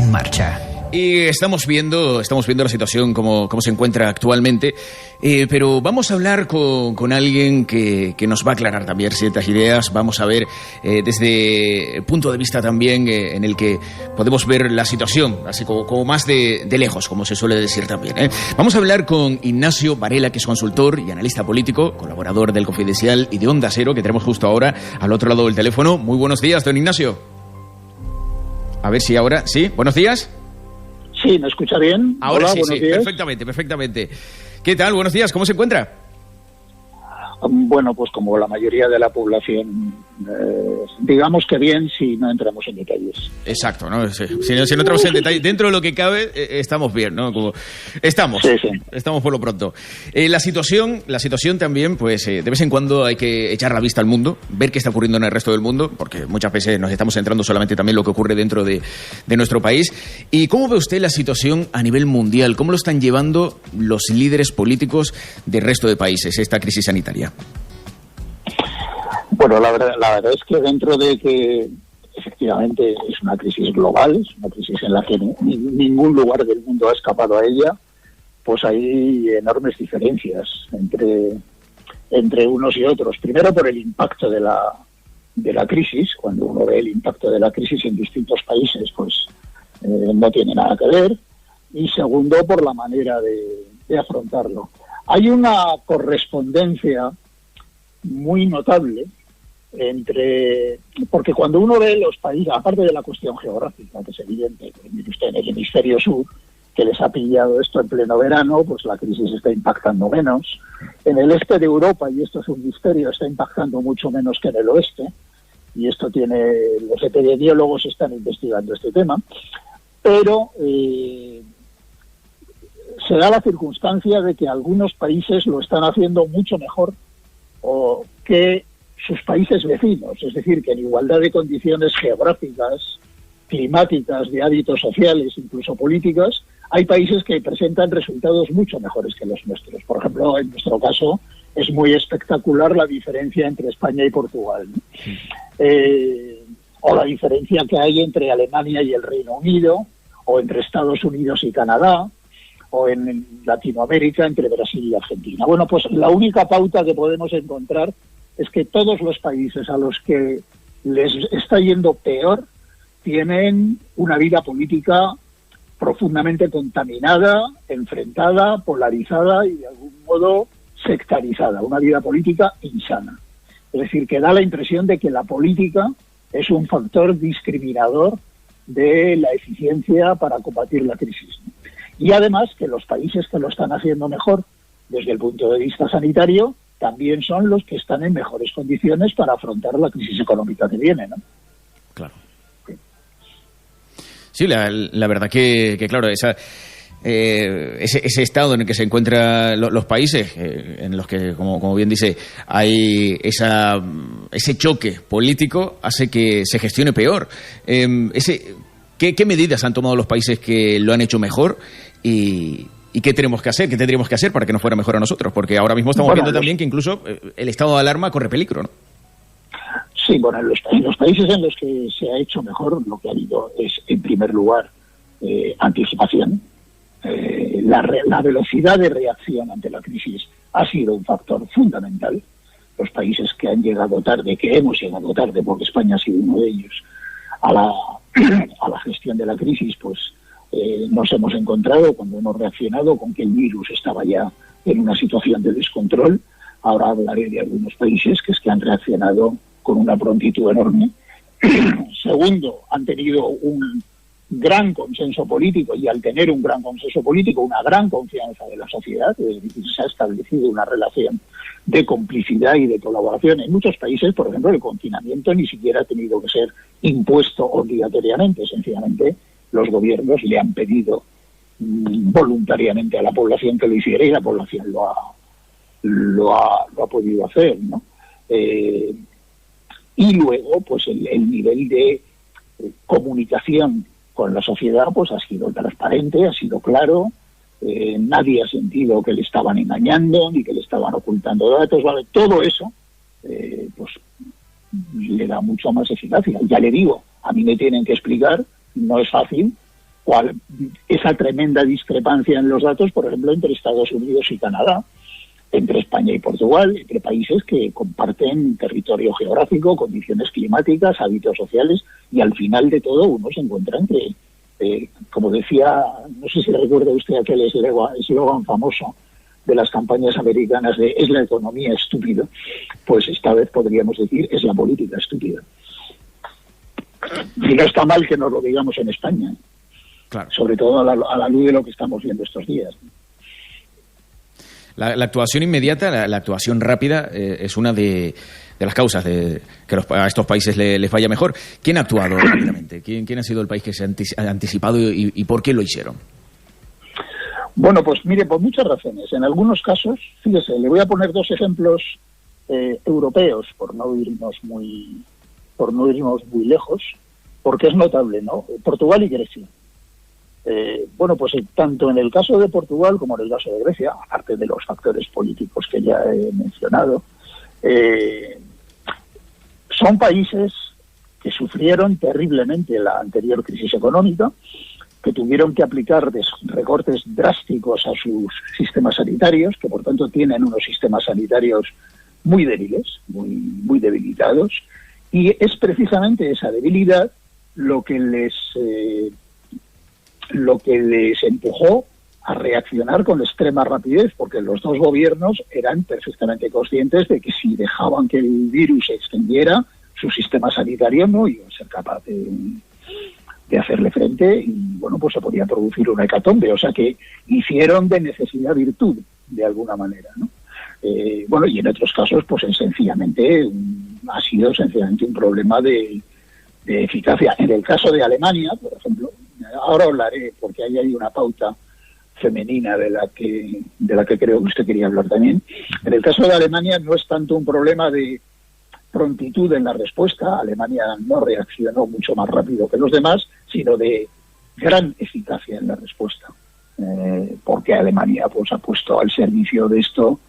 en marcha. Y estamos viendo la situación como se encuentra actualmente, pero vamos a hablar con alguien que nos va a aclarar también ciertas ideas. Vamos a ver desde el punto de vista también en el que podemos ver la situación, así como más de lejos, como se suele decir también. Vamos a hablar con Ignacio Varela, que es consultor y analista político, colaborador del Confidencial y de Onda Cero, que tenemos justo ahora al otro lado del teléfono. Muy buenos días, don Ignacio. A ver si ahora... ¿Sí? ¿Buenos días? Sí, ¿me escucha bien? Ahora Hola, sí, días. perfectamente. ¿Qué tal? Buenos días, ¿cómo se encuentra? Bueno, pues como la mayoría de la población, digamos que bien si no entramos en detalles. Exacto, ¿no? Si no entramos en detalle, dentro de lo que cabe, estamos bien, ¿no? Estamos por lo pronto. La situación también, pues de vez en cuando hay que echar la vista al mundo, ver qué está ocurriendo en el resto del mundo, porque muchas veces nos estamos centrando solamente también en lo que ocurre dentro de nuestro país. ¿Y cómo ve usted la situación a nivel mundial? ¿Cómo lo están llevando los líderes políticos del resto de países, esta crisis sanitaria? Bueno, la verdad es que dentro de que efectivamente es una crisis global, es una crisis en la que ningún lugar del mundo ha escapado a ella, pues hay enormes diferencias entre unos y otros. Primero por el impacto de la crisis. Cuando uno ve el impacto de la crisis en distintos países, pues no tiene nada que ver. Y segundo, por la manera de afrontarlo. Hay una correspondencia muy notable porque cuando uno ve los países, aparte de la cuestión geográfica, que es evidente, que mire usted en el hemisferio sur, que les ha pillado esto en pleno verano, pues la crisis está impactando menos. En el este de Europa, y esto es un misterio, está impactando mucho menos que en el oeste, y esto los epidemiólogos están investigando este tema, pero se da la circunstancia de que algunos países lo están haciendo mucho mejor que sus países vecinos, es decir, que en igualdad de condiciones geográficas, climáticas, de hábitos sociales, incluso políticas, hay países que presentan resultados mucho mejores que los nuestros. Por ejemplo, en nuestro caso es muy espectacular la diferencia entre España y Portugal, ¿no? O la diferencia que hay entre Alemania y el Reino Unido, o entre Estados Unidos y Canadá, o en Latinoamérica entre Brasil y Argentina. Bueno, pues la única pauta que podemos encontrar es que todos los países a los que les está yendo peor tienen una vida política profundamente contaminada, enfrentada, polarizada y de algún modo sectarizada, una vida política insana. Es decir, que da la impresión de que la política es un factor discriminador de la eficiencia para combatir la crisis, ¿no? Y además que los países que lo están haciendo mejor desde el punto de vista sanitario también son los que están en mejores condiciones para afrontar la crisis económica que viene, ¿no? Claro. Sí, la verdad que claro, ese estado en el que se encuentran los países, en los que, como bien dice, hay ese choque político, hace que se gestione peor. ¿Qué medidas han tomado los países que lo han hecho mejor y qué tenemos que hacer? ¿Qué tendríamos que hacer para que nos fuera mejor a nosotros? Porque ahora mismo estamos viendo también que incluso el estado de alarma corre peligro, ¿no? Sí, bueno, en los países en los que se ha hecho mejor, lo que ha habido es, en primer lugar, anticipación. La velocidad de reacción ante la crisis ha sido un factor fundamental. Los países que han llegado tarde, que hemos llegado tarde, porque España ha sido uno de ellos, a la gestión de la crisis, pues nos hemos encontrado cuando hemos reaccionado con que el virus estaba ya en una situación de descontrol. Ahora hablaré de algunos países que han reaccionado con una prontitud enorme. Segundo, han tenido un gran consenso político, y al tener un gran consenso político, una gran confianza de la sociedad, es decir, se ha establecido una relación de complicidad y de colaboración. En muchos países, por ejemplo, el confinamiento ni siquiera ha tenido que ser impuesto obligatoriamente, sencillamente los gobiernos le han pedido voluntariamente a la población que lo hiciera, y la población lo ha podido hacer, ¿no? Y luego, pues el nivel de comunicación con la sociedad pues ha sido transparente, ha sido claro. Nadie ha sentido que le estaban engañando ni que le estaban ocultando datos, ¿vale? Todo eso pues le da mucho más eficacia. Ya le digo, a mí me tienen que explicar, no es fácil, esa tremenda discrepancia en los datos, por ejemplo, entre Estados Unidos y Canadá, entre España y Portugal, entre países que comparten territorio geográfico, condiciones climáticas, hábitos sociales, y al final de todo uno se encuentra entre, como decía, no sé si recuerda usted aquel eslogan famoso de las campañas americanas de "es la economía estúpida", pues esta vez podríamos decir "es la política estúpida". Y no está mal que nos lo digamos en España, claro, sobre todo a la luz de lo que estamos viendo estos días. La actuación inmediata, la actuación rápida es una de las causas de que a estos países les vaya mejor. ¿Quién ha actuado rápidamente? ¿Quién ha sido el país que se ha anticipado y por qué lo hicieron? Bueno, pues mire, por muchas razones. En algunos casos, fíjese, le voy a poner dos ejemplos europeos, por no irnos muy lejos, porque es notable, ¿no? Portugal y Grecia. Bueno, pues tanto en el caso de Portugal como en el caso de Grecia, aparte de los factores políticos que ya he mencionado, son países que sufrieron terriblemente la anterior crisis económica, que tuvieron que aplicar recortes drásticos a sus sistemas sanitarios, que por tanto tienen unos sistemas sanitarios muy débiles, muy debilitados, y es precisamente esa debilidad lo que les empujó a reaccionar con extrema rapidez, porque los dos gobiernos eran perfectamente conscientes de que si dejaban que el virus se extendiera, su sistema sanitario no iba a ser capaz de hacerle frente, y bueno, pues se podía producir una hecatombe, o sea que hicieron de necesidad virtud, de alguna manera, ¿no? Bueno, y en otros casos, pues ha sido sencillamente un problema de eficacia. En el caso de Alemania, por ejemplo, ahora hablaré, porque ahí hay una pauta femenina de la que creo que usted quería hablar también. En el caso de Alemania no es tanto un problema de prontitud en la respuesta. Alemania no reaccionó mucho más rápido que los demás, sino de gran eficacia en la respuesta, porque Alemania pues ha puesto al servicio de esto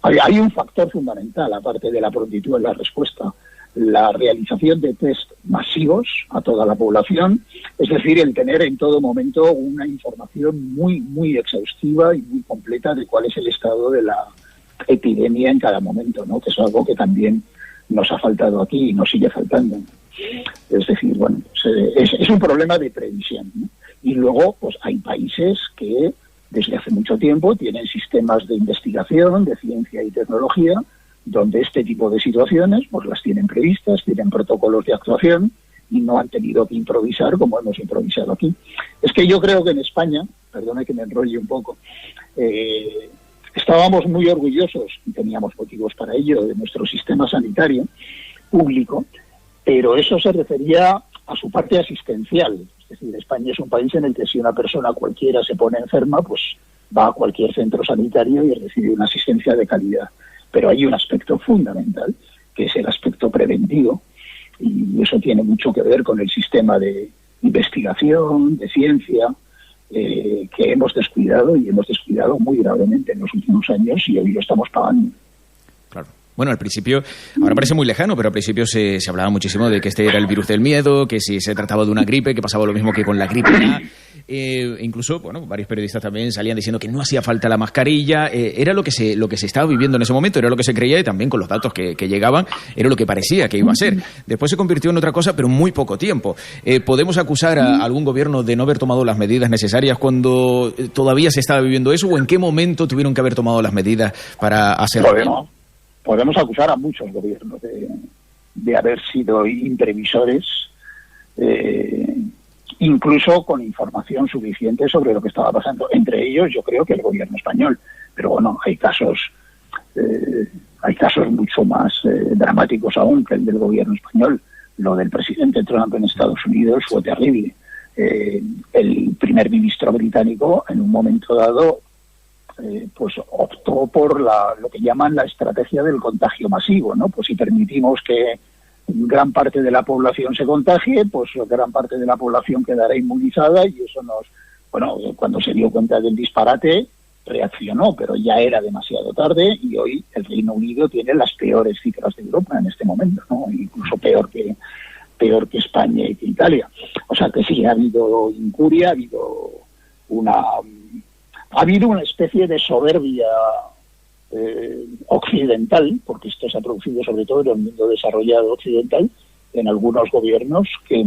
hay un factor fundamental, aparte de la prontitud en la respuesta: la realización de test masivos a toda la población, es decir, el tener en todo momento una información muy exhaustiva y muy completa de cuál es el estado de la epidemia en cada momento, ¿no? Que es algo que también nos ha faltado aquí y nos sigue faltando. Es decir, bueno, es un problema de previsión, ¿no? Y luego, pues hay países que desde hace mucho tiempo tienen sistemas de investigación, de ciencia y tecnología, donde este tipo de situaciones pues las tienen previstas, tienen protocolos de actuación y no han tenido que improvisar como hemos improvisado aquí. Es que yo creo que en España, perdone que me enrolle un poco, estábamos muy orgullosos, y teníamos motivos para ello, de nuestro sistema sanitario público, pero eso se refería a su parte asistencial. Es decir, España es un país en el que si una persona cualquiera se pone enferma, pues va a cualquier centro sanitario y recibe una asistencia de calidad. Pero hay un aspecto fundamental, que es el aspecto preventivo, y eso tiene mucho que ver con el sistema de investigación, de ciencia, que hemos descuidado, y hemos descuidado muy gravemente en los últimos años, y hoy lo estamos pagando. Claro. Bueno, al principio, ahora parece muy lejano, pero al principio se hablaba muchísimo de que este era el virus del miedo, que si se trataba de una gripe, que pasaba lo mismo que con la gripe A. Incluso, bueno, varios periodistas también salían diciendo que no hacía falta la mascarilla. Era lo que se estaba viviendo en ese momento, era lo que se creía, y también con los datos que llegaban, era lo que parecía que iba a ser. Después se convirtió en otra cosa, pero en muy poco tiempo. ¿Podemos acusar a algún gobierno de no haber tomado las medidas necesarias cuando todavía se estaba viviendo eso, o en qué momento tuvieron que haber tomado las medidas para hacerlo? Podemos acusar a muchos gobiernos de haber sido imprevisores, incluso con información suficiente sobre lo que estaba pasando. Entre ellos, yo creo que el gobierno español. Pero bueno, hay casos mucho más dramáticos aún que el del gobierno español. Lo del presidente Trump en Estados Unidos fue terrible. El primer ministro británico, en un momento dado, pues optó por lo que llaman la estrategia del contagio masivo, ¿no? Pues si permitimos que gran parte de la población se contagie, pues gran parte de la población quedará inmunizada, y eso cuando se dio cuenta del disparate, reaccionó, pero ya era demasiado tarde, y hoy el Reino Unido tiene las peores cifras de Europa en este momento, ¿no? Incluso peor que España y que Italia. O sea que sí, ha habido incuria, ha habido una especie de soberbia occidental, porque esto se ha producido sobre todo en el mundo desarrollado occidental, en algunos gobiernos que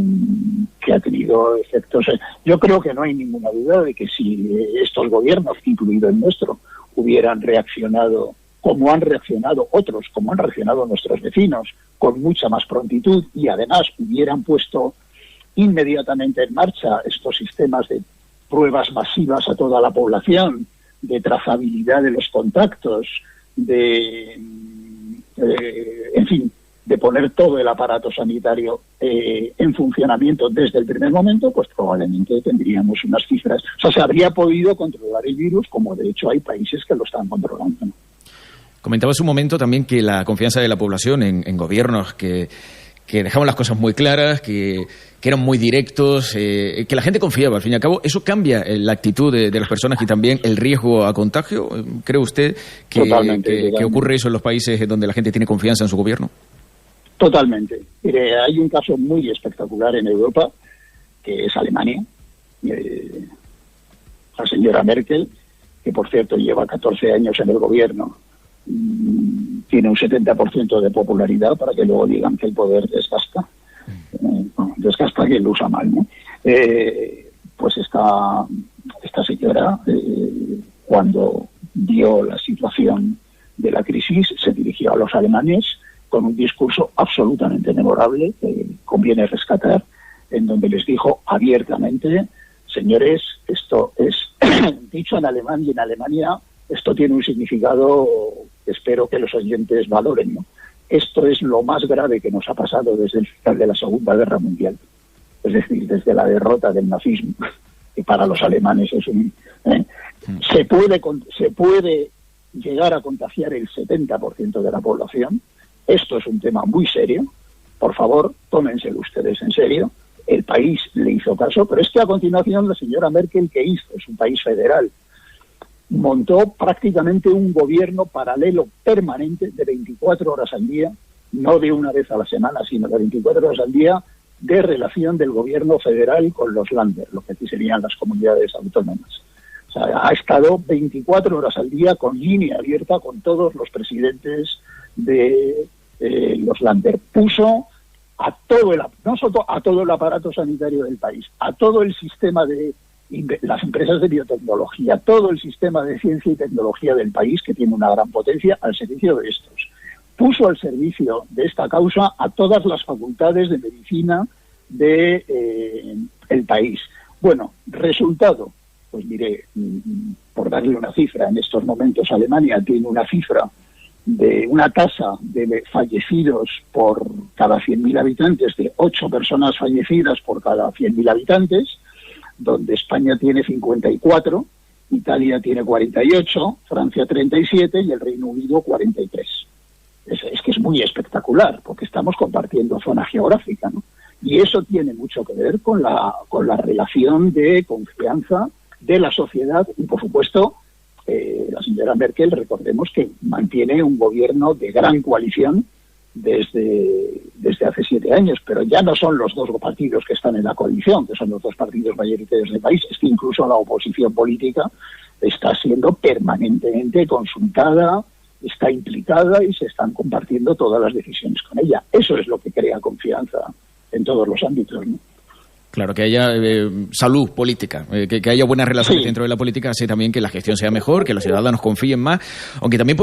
ha tenido efectos. Yo creo que no hay ninguna duda de que si estos gobiernos, incluido el nuestro, hubieran reaccionado como han reaccionado otros, como han reaccionado nuestros vecinos, con mucha más prontitud, y además hubieran puesto inmediatamente en marcha estos sistemas de pruebas masivas a toda la población, de trazabilidad de los contactos, en fin, de poner todo el aparato sanitario en funcionamiento desde el primer momento, pues probablemente tendríamos unas cifras. O sea, se habría podido controlar el virus, como de hecho hay países que lo están controlando, ¿no? Comentabas un momento también que la confianza de la población en gobiernos que dejaban las cosas muy claras, que eran muy directos, que la gente confiaba, al fin y al cabo. ¿Eso cambia la actitud de las personas y también el riesgo a contagio? ¿Cree usted que ocurre eso en los países donde la gente tiene confianza en su gobierno? Totalmente. Mire, hay un caso muy espectacular en Europa, que es Alemania. La señora Merkel, que por cierto lleva 14 años en el gobierno, tiene un 70% de popularidad, para que luego digan que el poder desgasta. Desgasta quien lo usa mal, ¿no? Pues esta señora, cuando vio la situación de la crisis, se dirigió a los alemanes con un discurso absolutamente memorable que conviene rescatar, en donde les dijo abiertamente: señores, esto es dicho en alemán, y en Alemania esto tiene un significado que espero que los oyentes valoren, ¿no? Esto es lo más grave que nos ha pasado desde el final de la Segunda Guerra Mundial, es decir, desde la derrota del nazismo, que para los alemanes es se puede llegar a contagiar el 70% de la población. Esto es un tema muy serio. Por favor, tómenselo ustedes en serio. El país le hizo caso, pero es que a continuación la señora Merkel, ¿qué hizo? Es un país federal. Montó prácticamente un gobierno paralelo permanente de 24 horas al día, no de una vez a la semana, sino de 24 horas al día, de relación del gobierno federal con los Länder, lo que aquí serían las comunidades autónomas. O sea, ha estado 24 horas al día con línea abierta con todos los presidentes de los Länder. Puso a no solo a todo el aparato sanitario del país, a todo el sistema de las empresas de biotecnología, todo el sistema de ciencia y tecnología del país, que tiene una gran potencia, al servicio de estos. Puso al servicio de esta causa a todas las facultades de medicina de el país. Bueno, resultado, pues mire, por darle una cifra, en estos momentos Alemania tiene una cifra de una tasa de fallecidos por cada 100.000 habitantes, de 8 personas fallecidas por cada 100.000 habitantes, donde España tiene 54, Italia tiene 48, Francia 37 y el Reino Unido 43. Es que es muy espectacular, porque estamos compartiendo zona geográfica, ¿no? Y eso tiene mucho que ver con la relación de confianza de la sociedad y, por supuesto, la señora Merkel, recordemos que mantiene un gobierno de gran coalición desde hace 7 años, pero ya no son los dos partidos que están en la coalición, que son los dos partidos mayoritarios del país, es que incluso la oposición política está siendo permanentemente consultada, está implicada y se están compartiendo todas las decisiones con ella. Eso es lo que crea confianza en todos los ámbitos, ¿no? Claro, que haya salud política, que haya buenas relaciones dentro de la política, hace también que la gestión sea mejor, que los ciudadanos confíen más, aunque también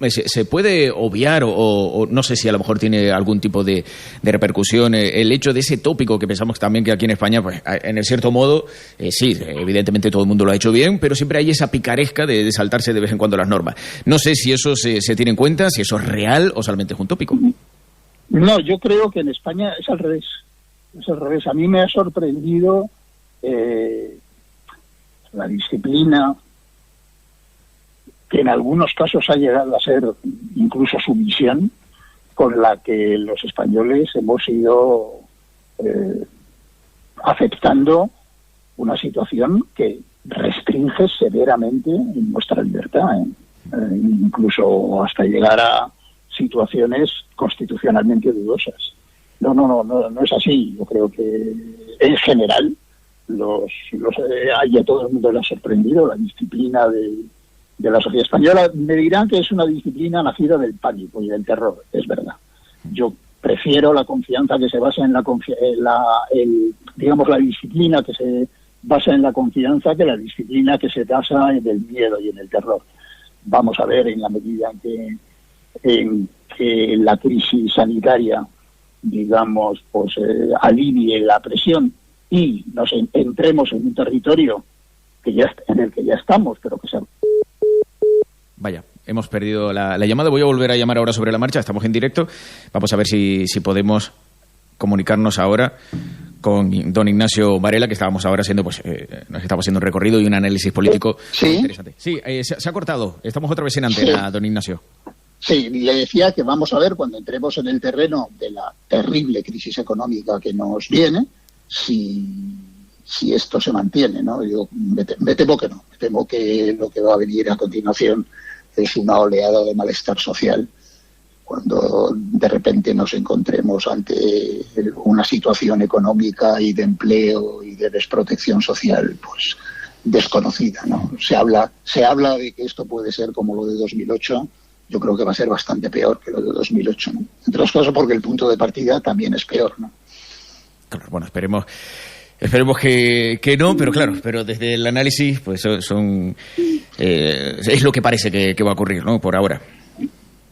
se puede obviar o no sé si a lo mejor tiene algún tipo de repercusión el hecho de ese tópico que pensamos también que aquí en España, pues en el cierto modo, sí, evidentemente todo el mundo lo ha hecho bien, pero siempre hay esa picaresca de saltarse de vez en cuando las normas. No sé si eso se tiene en cuenta, si eso es real o solamente es un tópico. No, yo creo que en España es al revés. Es al revés. A mí me ha sorprendido la disciplina, que en algunos casos ha llegado a ser incluso sumisión, con la que los españoles hemos ido aceptando una situación que restringe severamente nuestra libertad, incluso hasta llegar a situaciones constitucionalmente dudosas. No es así. Yo creo que en general a todo el mundo le ha sorprendido la disciplina de la sociedad española. Me dirán que es una disciplina nacida del pánico y del terror, es verdad. Yo prefiero la confianza que se basa en la disciplina que se basa en la confianza que la disciplina que se basa en el miedo y en el terror. Vamos a ver, en la medida en que la crisis sanitaria, digamos, pues alivie la presión y nos entremos en un territorio en el que ya estamos, pero que se... Vaya, hemos perdido la llamada. Voy a volver a llamar ahora sobre la marcha. Estamos en directo. Vamos a ver si podemos comunicarnos ahora con don Ignacio Varela, que estábamos ahora haciendo, nos estaba haciendo un recorrido y un análisis político muy interesante. Sí, se ha cortado. Estamos otra vez en antena, don Ignacio. Sí, le decía que vamos a ver cuando entremos en el terreno de la terrible crisis económica que nos viene, si esto se mantiene, ¿no? Yo me temo que no. Me temo que lo que va a venir a continuación es una oleada de malestar social cuando de repente nos encontremos ante una situación económica y de empleo y de desprotección social pues desconocida, ¿no? Se habla de que esto puede ser como lo de 2008. Yo creo que va a ser bastante peor que lo de 2008, ¿no? Entre otras cosas porque el punto de partida también es peor, ¿no? Claro, bueno, esperemos que no, pero desde el análisis pues es lo que parece que va a ocurrir, ¿no? Por ahora.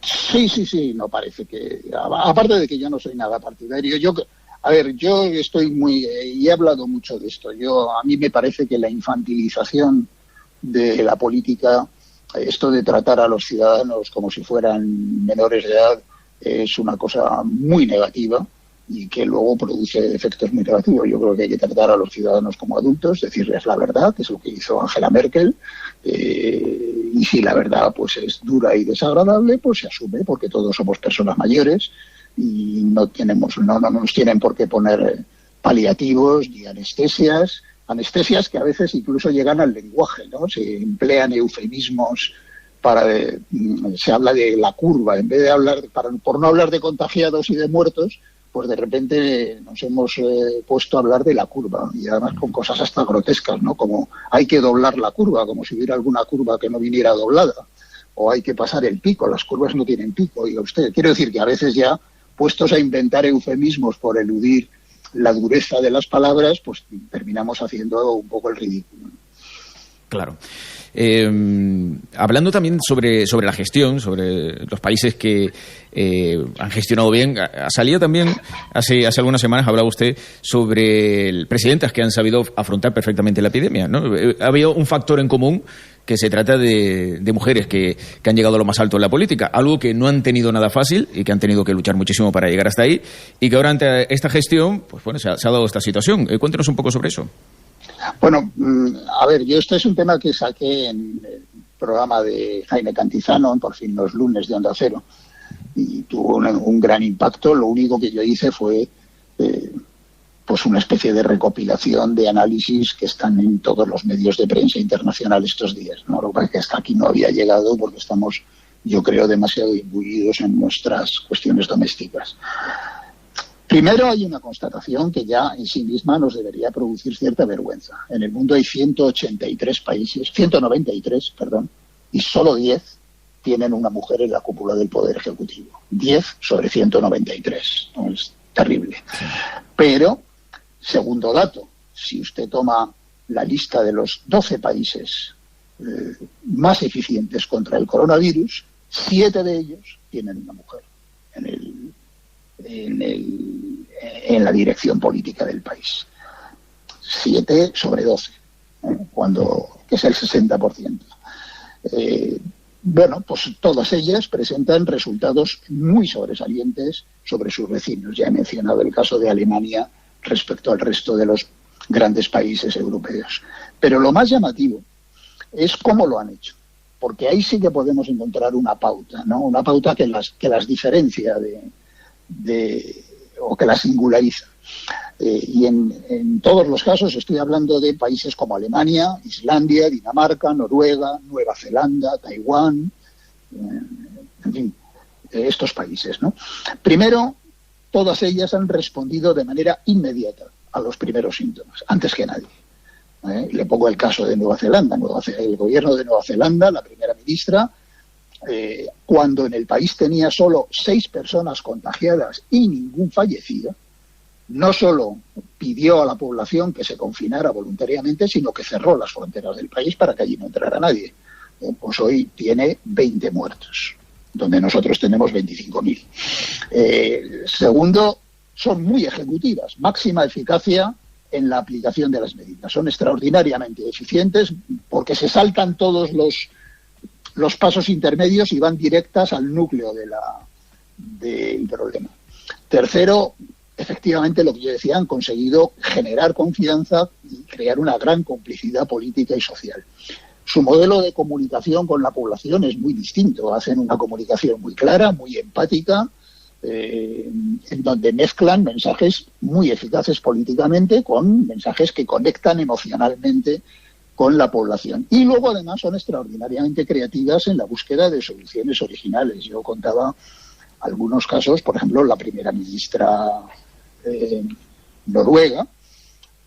Sí, no parece que... Aparte de que yo no soy nada partidario, yo estoy y he hablado mucho de esto. A mí me parece que la infantilización de la política, esto de tratar a los ciudadanos como si fueran menores de edad, es una cosa muy negativa y que luego produce efectos muy negativos. Yo creo que hay que tratar a los ciudadanos como adultos, decirles la verdad, que es lo que hizo Angela Merkel, y si la verdad pues es dura y desagradable, pues se asume, porque todos somos personas mayores y no nos tienen por qué poner paliativos ni anestesias que a veces incluso llegan al lenguaje, ¿no? Se emplean eufemismos se habla de la curva, en vez de hablar, por no hablar de contagiados y de muertos, pues de repente nos hemos puesto a hablar de la curva, y además con cosas hasta grotescas, ¿no? Como hay que doblar la curva, como si hubiera alguna curva que no viniera doblada, o hay que pasar el pico, las curvas no tienen pico, oiga usted. Quiero decir que a veces ya, puestos a inventar eufemismos por eludir la dureza de las palabras, pues terminamos haciendo un poco el ridículo. Claro. Hablando también sobre la gestión, sobre los países que han gestionado bien, ha salido también hace algunas semanas, hablaba usted sobre presidentes que han sabido afrontar perfectamente la epidemia, ¿no? Ha habido un factor en común, que se trata de mujeres que han llegado a lo más alto en la política, algo que no han tenido nada fácil y que han tenido que luchar muchísimo para llegar hasta ahí, y que ahora ante esta gestión, pues bueno, se ha dado esta situación. Cuéntenos un poco sobre eso. Bueno, a ver, yo este es un tema que saqué en el programa de Jaime Cantizano, Por fin los lunes, de Onda Cero, y tuvo un gran impacto. Lo único que yo hice fue pues una especie de recopilación de análisis que están en todos los medios de prensa internacional estos días, ¿no? Lo que pasa es que hasta aquí no había llegado porque estamos, yo creo, demasiado imbuidos en nuestras cuestiones domésticas. Primero, hay una constatación que ya en sí misma nos debería producir cierta vergüenza. En el mundo hay 193 países, y solo 10 tienen una mujer en la cúpula del Poder Ejecutivo. 10 sobre 193. ¿No? Es terrible. Pero, segundo dato, si usted toma la lista de los 12 países más eficientes contra el coronavirus, 7 de ellos tienen una mujer en la dirección política del país. 7 sobre 12, que es el 60%. Bueno, pues todas ellas presentan resultados muy sobresalientes sobre sus vecinos. Ya he mencionado el caso de Alemania respecto al resto de los grandes países europeos. Pero lo más llamativo es cómo lo han hecho, porque ahí sí que podemos encontrar una pauta, ¿no? Una pauta que las diferencia o que las singulariza. Y en todos los casos estoy hablando de países como Alemania, Islandia, Dinamarca, Noruega, Nueva Zelanda, Taiwán, en fin, estos países, ¿no? Primero, todas ellas han respondido de manera inmediata a los primeros síntomas, antes que nadie. Le pongo el caso de Nueva Zelanda. El gobierno de Nueva Zelanda, la primera ministra, cuando en el país tenía solo 6 personas contagiadas y ningún fallecido, no solo pidió a la población que se confinara voluntariamente, sino que cerró las fronteras del país para que allí no entrara nadie. Pues hoy tiene 20 muertos, donde nosotros tenemos 25.000. Segundo, son muy ejecutivas, máxima eficacia en la aplicación de las medidas. Son extraordinariamente eficientes porque se saltan todos los pasos intermedios y van directas al núcleo del problema. Tercero, efectivamente, lo que yo decía, han conseguido generar confianza y crear una gran complicidad política y social. Su modelo de comunicación con la población es muy distinto. Hacen una comunicación muy clara, muy empática, en donde mezclan mensajes muy eficaces políticamente con mensajes que conectan emocionalmente con la población. Y luego, además, son extraordinariamente creativas en la búsqueda de soluciones originales. Yo contaba algunos casos, por ejemplo, la primera ministra noruega,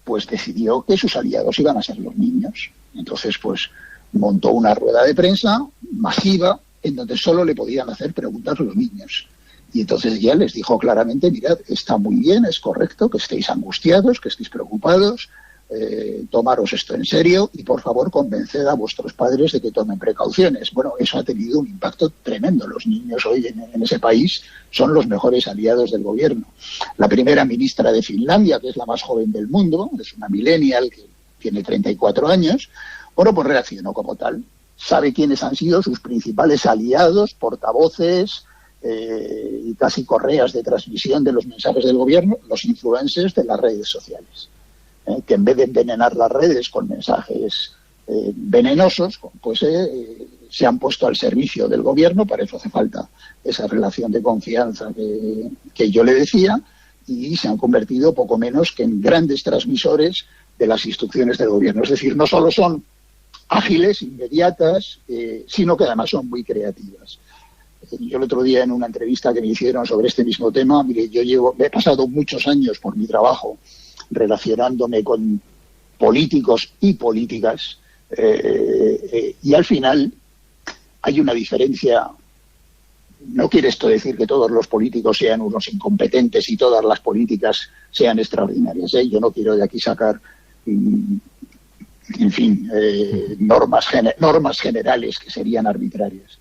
pues decidió que sus aliados iban a ser los niños. Entonces, pues montó una rueda de prensa masiva en donde solo le podían hacer preguntas los niños. Y entonces ya les dijo claramente, mirad, está muy bien, es correcto que estéis angustiados, que estéis preocupados, tomaros esto en serio y por favor convenced a vuestros padres de que tomen precauciones. Bueno, eso ha tenido un impacto tremendo. Los niños hoy en ese país son los mejores aliados del gobierno. La primera ministra de Finlandia, que es la más joven del mundo, es una millennial que tiene 34 años, bueno, pues reaccionó como tal. Sabe quiénes han sido sus principales aliados, portavoces y casi correas de transmisión de los mensajes del gobierno, los influencers de las redes sociales. Que en vez de envenenar las redes con mensajes venenosos, pues se han puesto al servicio del gobierno. Para eso hace falta esa relación de confianza que yo le decía, y se han convertido poco menos que en grandes transmisores de las instrucciones del gobierno. Es decir, no solo son ágiles, inmediatas, sino que además son muy creativas. Yo el otro día en una entrevista que me hicieron sobre este mismo tema, mire, he pasado muchos años por mi trabajo relacionándome con políticos y políticas, y al final hay una diferencia. No quiere esto decir que todos los políticos sean unos incompetentes y todas las políticas sean extraordinarias, ¿eh? Yo no quiero de aquí sacar, en fin, normas generales que serían arbitrarias.